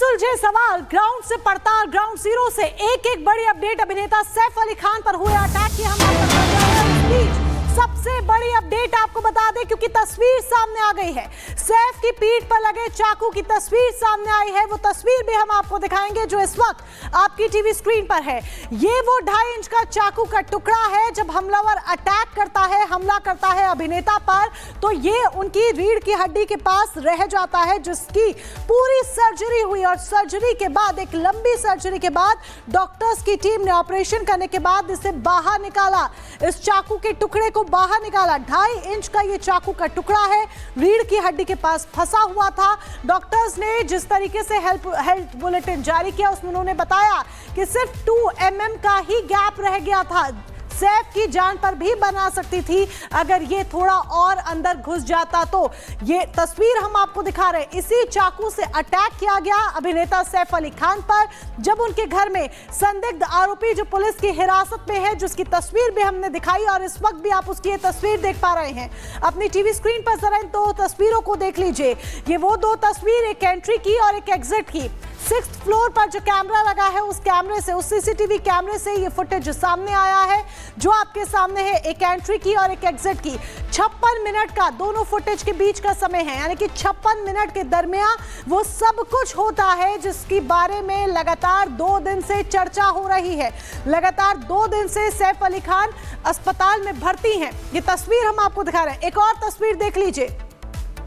अनसुलझे सवाल, ग्राउंड से पड़ताल, ग्राउंड जीरो से एक एक बड़ी अपडेट। अभिनेता सैफ अली खान पर हुए अटैक की हम आपको बता रहे हैं। सबसे बड़ी अपडेट आपको बता दें क्योंकि तस्वीर सामने आ गई है। सैफ की पीठ पर लगे चाकू की तस्वीर सामने आई है। वो तस्वीर भी हम आपको दिखाएंगे जो इस वक्त आपकी टीवी स्क्रीन पर है। ये वो 2.5 इंच का चाकू का टुकड़ा है। जब हमलावर अटैक करता है, हमला करता है अभिनेता पर, तो ये उनकी रीढ़ की हड्डी के पास रह जाता है, जिसकी पूरी सर्जरी हुई। और सर्जरी के बाद, एक लंबी सर्जरी के बाद, डॉक्टर्स की टीम ने ऑपरेशन करने के बाद इसे बाहर निकाला। इस चाकू के टुकड़े को बाहर निकाला। 2.5 इंच का ये चाकू का टुकड़ा है, रीढ़ की हड्डी के पास फंसा हुआ था। डॉक्टर्स ने जिस तरीके से हेल्थ बुलेटिन जारी किया उसमें उन्होंने बताया कि सिर्फ 2 mm का ही गैप रह गया था। सैफ की जान पर भी बना सकती थी अगर ये थोड़ा और अंदर घुस जाता। तो ये तस्वीर हम आपको दिखा रहे हैं। इसी चाकू से अटैक किया गया अभिनेता सैफ अली खान पर, जब उनके घर में संदिग्ध आरोपी जो पुलिस की हिरासत में है, जिसकी तस्वीर भी हमने दिखाई और इस वक्त भी आप उसकी ये तस्वीर देख पा रहे हैं अपनी टीवी स्क्रीन पर। जरा इन 2 तस्वीरों को देख लीजिए। ये वो 2 तस्वीर, एक एंट्री की और एक एग्जिट की। 6th फ्लोर पर जो कैमरा लगा है, उस कैमरे से, उस सीसीटीवी कैमरे से ये फुटेज सामने आया है जो आपके सामने है। एक एंट्री की और एक एग्जिट की। 56 मिनट का दोनों फुटेज के बीच का समय है, यानी कि 56 मिनट के दरमियान वो सब कुछ होता है जिसके बारे में लगातार 2 दिन से चर्चा हो रही है। लगातार 2 दिन से सैफ अली खान अस्पताल में भर्ती हैं। ये तस्वीर हम आपको दिखा रहे हैं। एक और तस्वीर देख लीजिए।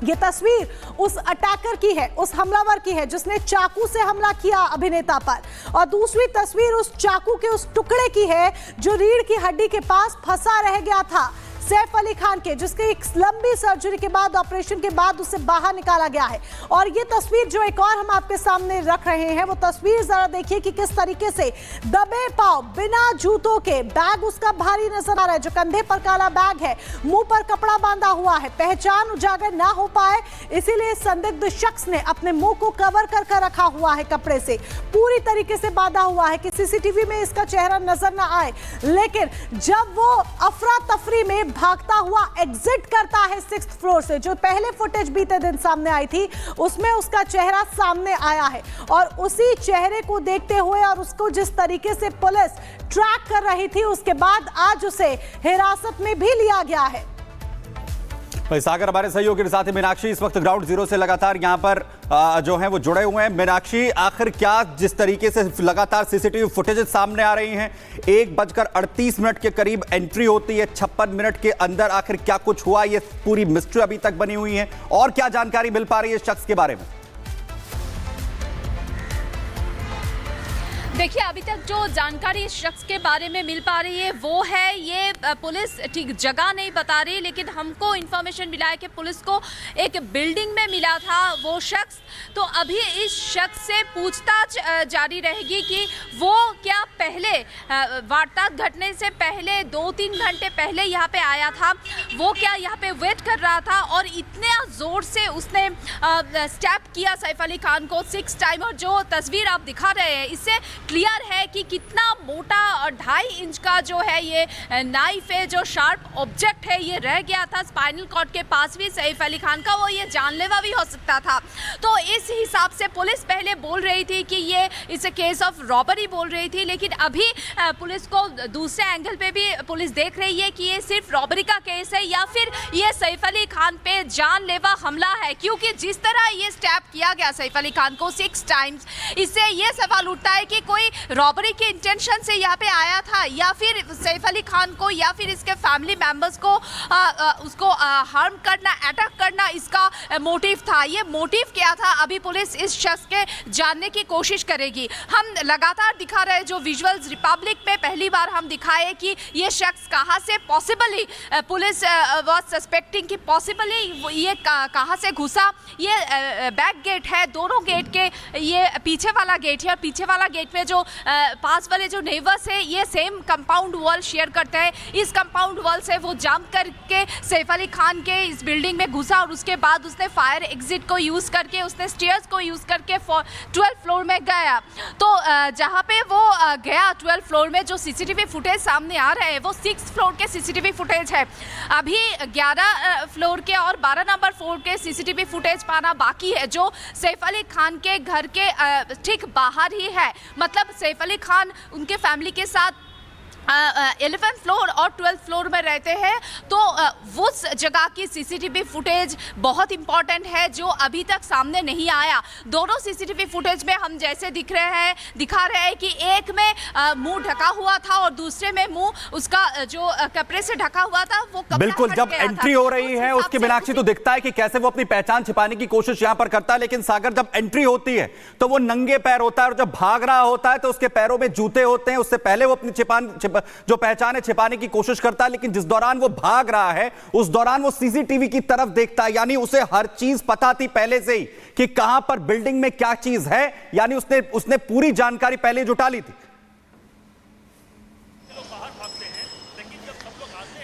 ये तस्वीर उस अटैकर की है, उस हमलावर की है जिसने चाकू से हमला किया अभिनेता पर। और दूसरी तस्वीर उस चाकू के उस टुकड़े की है जो रीढ़ की हड्डी के पास फंसा रह गया था सैफ अली खान के, जिसके एक लंबी सर्जरी के बाद, ऑपरेशन के बाद उसे बाहर निकाला गया है। और ये तस्वीर जो एक और हम आपके सामने रख रहे हैं, वो तस्वीर जरा देखिए कि किस तरीके से दबे पांव, बिना जूतों के, बैग उसका भारी नजर आ रहा है, जो कंधे पर काला बैग है, मुंह पर कपड़ा बांधा हुआ है, पहचान उजागर ना हो पाए इसीलिए संदिग्ध शख्स ने अपने मुंह को कवर कर रखा हुआ है, कपड़े से पूरी तरीके से बांधा हुआ है कि सीसीटीवी में इसका चेहरा नजर ना आए। लेकिन जब वो अफरा तफरी में भागता हुआ एग्जिट करता है 6th फ्लोर से, जो पहले फुटेज बीते दिन सामने आई थी उसमें उसका चेहरा सामने आया है। और उसी चेहरे को देखते हुए और उसको जिस तरीके से पुलिस ट्रैक कर रही थी, उसके बाद आज उसे हिरासत में भी लिया गया है। सागर हमारे सहयोगी के साथ ही मीनाक्षी इस वक्त ग्राउंड जीरो से लगातार यहाँ पर जो है वो जुड़े हुए हैं। मीनाक्षी, आखिर क्या जिस तरीके से लगातार सीसीटीवी फुटेज सामने आ रही हैं, 1:38 के करीब एंट्री होती है, 56 मिनट के अंदर आखिर क्या कुछ हुआ, ये पूरी मिस्ट्री अभी तक बनी हुई है। और क्या जानकारी मिल पा रही है इस शख्स के बारे में? देखिए, अभी तक जो जानकारी इस शख्स के बारे में मिल पा रही है वो है, ये पुलिस ठीक जगह नहीं बता रही, लेकिन हमको इन्फॉर्मेशन मिला है कि पुलिस को एक बिल्डिंग में मिला था वो शख्स। तो अभी इस शख्स से पूछताछ जारी रहेगी कि वो क्या पहले वारदात घटने से पहले 2-3 घंटे पहले यहाँ पे आया था, वो क्या यहाँ पे वेट कर रहा था और इतने ज़ोर से उसने स्टैप किया सैफ अली खान को 6 टाइम। और जो तस्वीर आप दिखा रहे हैं इससे क्लियर है कि कितना मोटा और 2.5 इंच का जो है ये नाइफ है, जो शार्प ऑब्जेक्ट है, ये रह गया था स्पाइनल कॉर्ड के पास भी सैफ अली खान का, वो ये जानलेवा भी हो सकता था। तो इस हिसाब से पुलिस पहले बोल रही थी कि ये इस केस ऑफ रॉबरी बोल रही थी, लेकिन अभी पुलिस को दूसरे एंगल पे भी पुलिस देख रही है कि ये सिर्फ रॉबरी का केस है या फिर ये सैफ अली खान पे जानलेवा हमला है। क्योंकि जिस तरह ये स्टैप किया गया सैफ अली खान को 6 टाइम्स, इससे ये सवाल उठता है कि कोई रॉबरी के इंटेंशन से यहाँ पे आया था या फिर सैफ अली खान को या फिर इसके फैमिली मेंबर्स को उसको हार्म करना, अटैक करना इसका मोटिव था। ये मोटिव क्या था, अभी पुलिस इस शख्स के जानने की कोशिश करेगी। हम लगातार दिखा रहे जो विजुअल्स रिपब्लिक पे पहली बार हम दिखाए कि ये शख्स कहाँ से पॉसिबली, पुलिस वाज सस्पेक्टिंग कि पॉसिबली ये कहाँ से घुसा। ये बैक गेट है, दोनों गेट के ये पीछे वाला गेट है और पीछे वाला गेट में जो पास वाले जो नेबर्स है ये सेम कंपाउंड वॉल शेयर करते हैं। इस कंपाउंड वॉल से वो जंप करके सैफ अली खान के इस बिल्डिंग में घुसा और उसके बाद उसने फायर एग्जिट को यूज़ करके, उसने स्टेयर्स को यूज़ करके 12th फ्लोर में गया। तो जहाँ पे वो गया 12th फ्लोर में जो सीसीटीवी फुटेज सामने आ रहे हैं वो 6th फ्लोर के सीसीटीवी फुटेज है। अभी 11 फ्लोर के और 12 नंबर फ्लोर के सीसीटीवी फुटेज पाना बाकी है जो सैफ अली खान के घर के ठीक बाहर ही है। मतलब सैफ अली खान उनके फैमिली के साथ 11th फ्लोर और 12th फ्लोर में रहते हैं। तो उस जगह की सीसीटीवी फुटेज बहुत इंपॉर्टेंट है जो अभी तक सामने नहीं आया। दोनों सीसीटीवी फुटेज में हम जैसे दिखा रहे हैं कि एक में मुंह ढका हुआ था और दूसरे में मुंह उसका जो कपड़े से ढका हुआ था वो कपड़ा बिल्कुल जब एंट्री हो रही है उसके मीनाक्षी तो दिखता है कि कैसे वो अपनी पहचान छिपाने की कोशिश यहां पर करता है, लेकिन सागर जब एंट्री होती है तो वो नंगे पैर होता है और जब भाग रहा होता है तो उसके पैरों में जूते होते हैं। उससे पहले वो अपनी जो पहचान है छिपाने की कोशिश करता है, लेकिन जिस दौरान वो भाग रहा है उस दौरान वो सीसीटीवी की तरफ देखता है। यानी उसे हर चीज पता थी पहले से ही कि कहां पर बिल्डिंग में क्या चीज है, यानी उसने पूरी जानकारी पहले जुटा ली थी।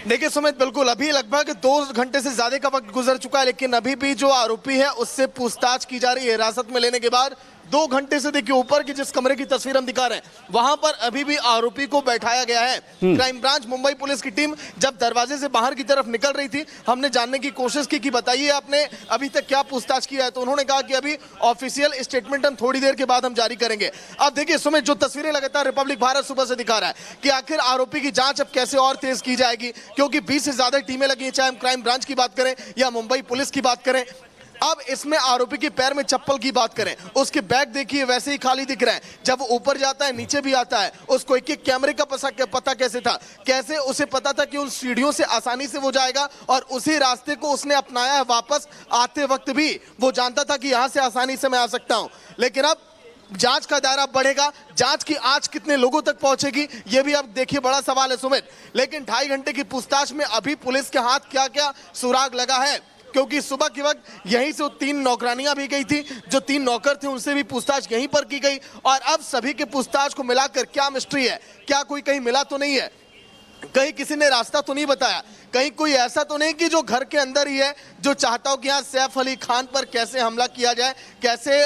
देखिए सुमित, बिल्कुल अभी लगभग 2 घंटे से ज्यादा का वक्त गुजर चुका है, लेकिन अभी भी जो आरोपी है उससे पूछताछ की जा रही है। हिरासत में लेने के बाद 2 घंटे से देखिए ऊपर की जिस कमरे की तस्वीर हम दिखा रहे हैं वहां पर अभी भी आरोपी को बैठाया गया है। क्राइम ब्रांच मुंबई पुलिस की टीम जब दरवाजे से बाहर की तरफ निकल रही थी हमने जानने की कोशिश की कि बताइए आपने अभी तक क्या पूछताछ किया है, तो उन्होंने कहा कि अभी ऑफिशियल स्टेटमेंट हम थोड़ी देर के बाद हम जारी करेंगे। अब देखिए सुमित, जो तस्वीरें लगातार रिपब्लिक भारत सुबह से दिखा रहा है कि आखिर आरोपी की जांच अब कैसे और तेज की जाएगी, क्योंकि 20 से ज्यादा टीमें लगी हैं, चाहे हम क्राइम ब्रांच की बात करें या मुंबई पुलिस की बात करें। अब इसमें आरोपी के पैर में चप्पल की बात करें, उसके बैग देखिए वैसे ही खाली दिख रहे हैं। जब वो ऊपर जाता है नीचे भी आता है, उसको एक एक कैमरे का पता कैसे था, कैसे उसे पता था कि उन सीढ़ियों से आसानी से वो जाएगा और उसी रास्ते को उसने अपनाया है। वापस आते वक्त भी वो जानता था कि यहाँ से आसानी से मैं आ सकता हूँ। लेकिन अब जांच का दायरा बढ़ेगा, जांच की आंच कितने लोगों तक पहुंचेगी ये भी अब देखिए बड़ा सवाल है सुमित। लेकिन 2.5 घंटे की पूछताछ में अभी पुलिस के हाथ क्या क्या सुराग लगा है, क्योंकि सुबह के वक्त यहीं से 3 नौकरानियां भी गई थी, जो 3 नौकर थे उनसे भी पूछताछ यहीं पर की गई। और अब सभी के पूछताछ को मिलाकर क्या मिस्ट्री है, क्या कोई कहीं मिला तो नहीं है, कहीं किसी ने रास्ता तो नहीं बताया, कहीं कोई ऐसा तो नहीं कि जो घर के अंदर ही है जो चाहता हो कि यहाँ सैफ अली खान पर कैसे हमला किया जाए, कैसे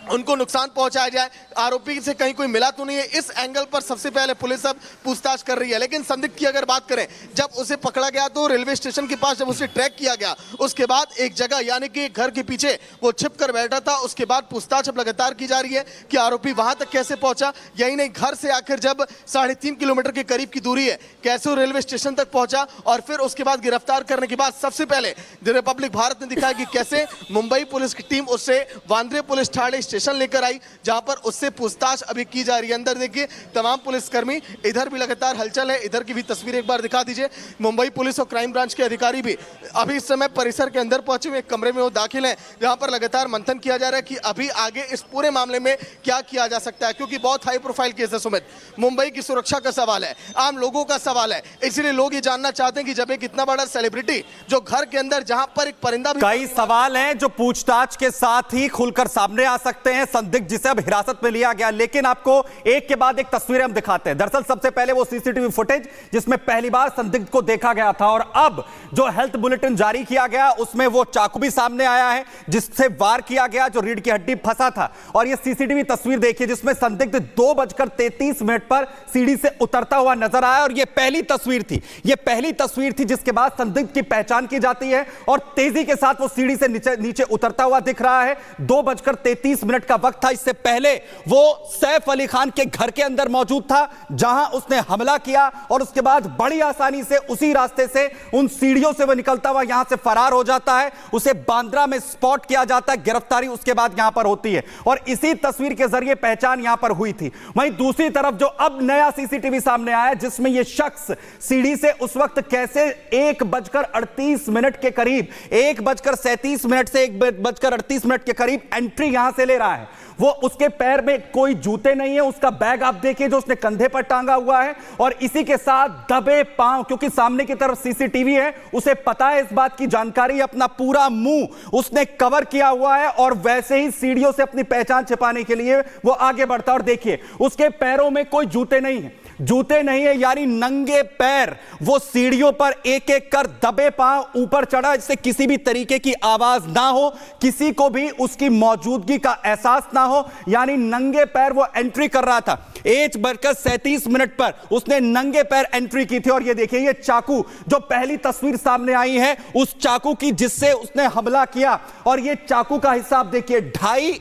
उनको नुकसान पहुंचाया जाए, आरोपी से कहीं कोई मिला तो नहीं है। इस एंगल पर सबसे पहले पुलिस अब पूछताछ कर रही है। लेकिन संदिग्ध की अगर बात करें, जब उसे पकड़ा गया तो रेलवे स्टेशन के पास जब उसे ट्रैक किया गया उसके बाद एक जगह यानी कि घर के पीछे वो छिप कर बैठा था। उसके बाद पूछताछ अब लगातार की जा रही है कि आरोपी वहां तक कैसे पहुंचा। यही नहीं, घर से आखिर जब 3.5 किलोमीटर के करीब की दूरी है कैसे वो रेलवे स्टेशन तक पहुंचा और फिर उसके बाद गिरफ्तार करने के बाद सबसे पहले रिपब्लिक भारत ने दिखाया कि कैसे मुंबई पुलिस की टीम उससे वांद्रे पुलिस ठाणे स्टेशन लेकर आई, जहां पर उससे पूछताछ अभी की जा रही है। अंदर देखिए तमाम पुलिसकर्मी, इधर भी लगातार हलचल है, इधर की भी तस्वीर एक बार दिखा दीजिए। मुंबई पुलिस और क्राइम ब्रांच के अधिकारी भी अभी इस समय परिसर के अंदर पहुंचे हुए कमरे में वो दाखिल हैं, जहां पर लगातार मंथन किया जा रहा है कि अभी आगे इस पूरे मामले में क्या किया जा सकता है, क्योंकि बहुत हाई प्रोफाइल केस है सुमित। मुंबई की सुरक्षा का सवाल है, आम लोगों का सवाल है, इसलिए लोग ये जानना चाहते हैं कि जब एक इतना बड़ा सेलिब्रिटी जो घर के अंदर जहां पर एक परिंदा भी, कई सवाल हैं जो पूछताछ के साथ ही खुलकर सामने आ सकते हैं। संदिग्ध जिसे अब हिरासत में लिया गया, लेकिन आपको एक के बाद एक तस्वीरें हम दिखाते हैं। दरअसल सबसे पहले वो सीसीटीवी फुटेज जिसमें पहली बार संदिग्ध को देखा गया था और अब जो हेल्थ बुलेटिन जारी किया गया उसमें वो चाकू भी सामने आया है जिससे वार किया गया, जो रीढ़ की हड्डी फंसा था। और ये सीसीटीवी तस्वीर देखिए जिसमें संदिग्ध 2:33 पर सीढ़ी से उतरता हुआ नजर आया और ये पहली तस्वीर थी, ये पहली तस्वीर थी जिसके बाद संदिग्ध की पहचान की जाती है और तेजी के साथ वो सीढ़ी से नीचे उतरता हुआ दिख रहा है। 2:33 का वक्त था। इससे पहले वो सैफ अली खान के घर के अंदर मौजूद था जहां उसने हमला किया और उसके बाद बड़ी आसानी से उसी रास्ते से उन सीढ़ियों से वो निकलता हुआ यहां से फरार हो जाता है। उसे बांद्रा में स्पॉट किया जाता है, गिरफ्तारी उसके बाद यहां पर होती है और इसी तस्वीर के जरिए पहचान यहां पर हुई थी। वहीं दूसरी तरफ जो अब नया सीसीटीवी सामने आया जिसमें यह शख्स सीढ़ी से उस वक्त कैसे 1:38 के करीब, 1:37 से 1:38 के करीब एंट्री यहां से ले रहा रहा है। वो उसके पैर में कोई जूते नहीं है, उसका बैग आप देखिए जो उसने कंधे पर टांगा हुआ है, और इसी के साथ दबे पांव, क्योंकि सामने की तरफ सीसीटीवी है, उसे पता है इस बात की जानकारी, अपना पूरा मुंह उसने कवर किया हुआ है और वैसे ही सीढ़ियों से अपनी पहचान छिपाने के लिए वो आगे बढ़ता है। और देखिए उसके पैरों में कोई जूते नहीं है, जूते नहीं है, यानी नंगे पैर वो सीढ़ियों पर एक एक कर दबे पांव ऊपर चढ़ा, जिससे किसी भी तरीके की आवाज ना हो, किसी को भी उसकी मौजूदगी का एहसास ना हो, यानी नंगे पैर वो एंट्री कर रहा था। 1:37 पर उसने नंगे पैर एंट्री की थी। और ये देखिए ये चाकू जो पहली तस्वीर सामने आई है उस चाकू की जिससे उसने हमला किया, और ये चाकू का हिस्सा आप देखिए 2.5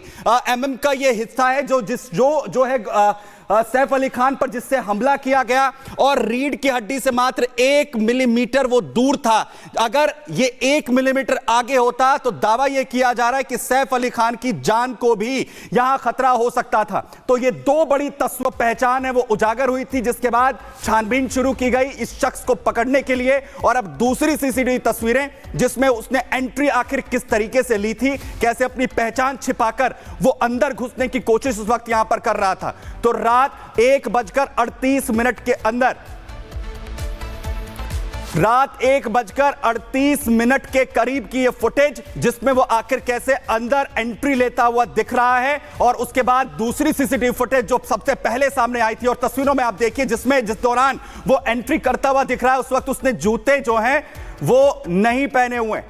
mm का ये हिस्सा है जो है सैफ अली खान पर जिससे हमला किया गया, और रीढ़ की हड्डी से मात्र 1 मिलीमीटर वो दूर था। अगर ये 1 मिलीमीटर आगे होता तो दावा यह किया जा रहा है कि सैफ अली खान की जान को भी यहां खतरा हो सकता था। तो ये दो बड़ी तस्वीर पहचान है वो उजागर हुई थी, जिसके बाद छानबीन शुरू की गई इस शख्स को पकड़ने के लिए। और अब दूसरी सीसीटीवी तस्वीरें जिसमें उसने एंट्री आखिर किस तरीके से ली थी, कैसे अपनी पहचान छिपाकर वो अंदर घुसने की कोशिश उस वक्त यहां पर कर रहा था। तो रात 1:38 के अंदर, रात 1:38 के करीब की ये फुटेज जिसमें वो आखिर कैसे अंदर एंट्री लेता हुआ दिख रहा है। और उसके बाद दूसरी सीसीटीवी फुटेज जो सबसे पहले सामने आई थी और तस्वीरों में आप देखिए जिस दौरान वो एंट्री करता हुआ दिख रहा है, उस वक्त उसने जूते जो हैं वो नहीं पहने हुए।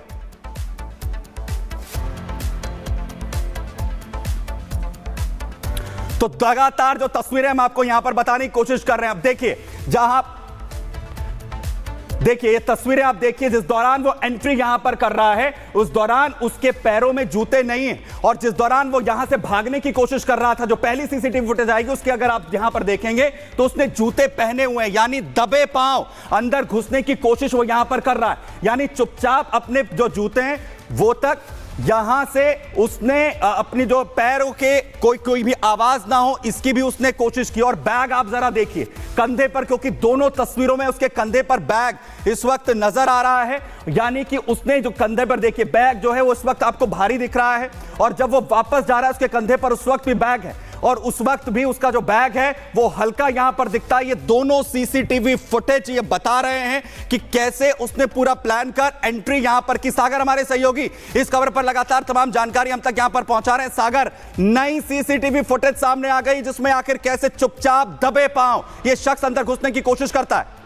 तो लगातार जो तस्वीरें हम आपको यहां पर बताने की कोशिश कर रहे हैं, अब देखिए ये तस्वीरें आप देखिए जिस दौरान वो एंट्री यहां पर कर रहा है उस दौरान उसके पैरों में जूते नहीं है, और जिस दौरान वो यहां से भागने की कोशिश कर रहा था, जो पहली सीसीटीवी फुटेज आएगी उसके अगर आप यहां पर देखेंगे तो उसने जूते पहने हुए हैं, यानी दबे पांव अंदर घुसने की कोशिश वो यहां पर कर रहा है। यानी चुपचाप अपने जो जूते हैं वो तक यहां से उसने अपनी जो पैरों के कोई भी आवाज ना हो इसकी भी उसने कोशिश की। और बैग आप जरा देखिए कंधे पर, क्योंकि दोनों तस्वीरों में उसके कंधे पर बैग इस वक्त नजर आ रहा है, यानी कि उसने जो कंधे पर देखिए बैग जो है वो इस वक्त आपको भारी दिख रहा है, और जब वो वापस जा रहा है उसके कंधे पर उस वक्त भी बैग है, और उस वक्त भी उसका जो बैग है वो हल्का यहां पर दिखता है। ये दोनों सीसीटीवी फुटेज ये बता रहे हैं कि कैसे उसने पूरा प्लान कर एंट्री यहां पर की। सागर हमारे सहयोगी इस खबर पर लगातार तमाम जानकारी हम तक यहां पर पहुंचा रहे हैं। सागर, नई सीसीटीवी फुटेज सामने आ गई जिसमें आखिर कैसे चुपचाप दबे पांव ये शख्स अंदर घुसने की कोशिश करता है।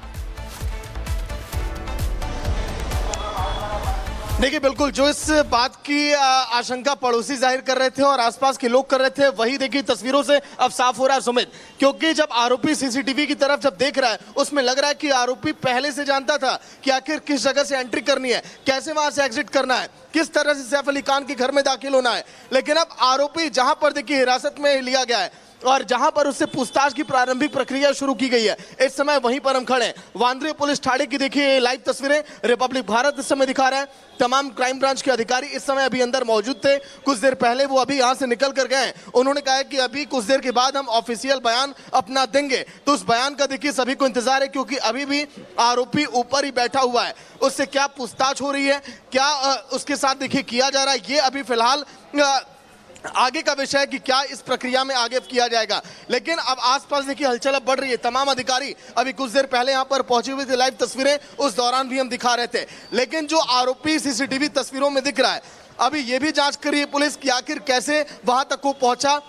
देखिए बिल्कुल जो इस बात की आशंका पड़ोसी जाहिर कर रहे थे और आसपास के लोग कर रहे थे, वही देखिए तस्वीरों से अब साफ हो रहा है सुमित, क्योंकि जब आरोपी सीसीटीवी की तरफ जब देख रहा है उसमें लग रहा है कि आरोपी पहले से जानता था कि आखिर किस जगह से एंट्री करनी है, कैसे वहां से एग्जिट करना है, किस तरह से सैफ अली खान के घर में दाखिल होना है। लेकिन अब आरोपी जहां पर देखिए हिरासत में लिया गया है और जहां पर उससे पूछताछ की प्रारंभिक प्रक्रिया शुरू की गई है, इस समय वहीं पर हम खड़े हैं। वांद्रे पुलिस ठाणे की देखिए लाइव तस्वीरें रिपब्लिक भारत इस समय दिखा रहा है। तमाम क्राइम ब्रांच के अधिकारी इस समय अभी अंदर मौजूद थे, कुछ देर पहले वो अभी यहां से निकल कर गए। उन्होंने कहा है कि अभी कुछ देर के बाद हम ऑफिशियल बयान अपना देंगे। तो उस बयान का देखिए सभी को इंतजार है, क्योंकि अभी भी आरोपी ऊपर ही बैठा हुआ है। उससे क्या पूछताछ हो रही है, क्या उसके साथ देखिए किया जा रहा है, ये अभी फिलहाल आगे का विषय है कि क्या इस प्रक्रिया में आगे किया जाएगा। लेकिन अब आसपास देखिए हलचल अब बढ़ रही है। तमाम अधिकारी अभी कुछ देर पहले यहां पर पहुंचे हुए थे, लाइव तस्वीरें उस दौरान भी हम दिखा रहे थे। लेकिन जो आरोपी सीसीटीवी तस्वीरों में दिख रहा है, अभी ये भी जांच कर रही है पुलिस कि आखिर कैसे वहां तक वो पहुंचा,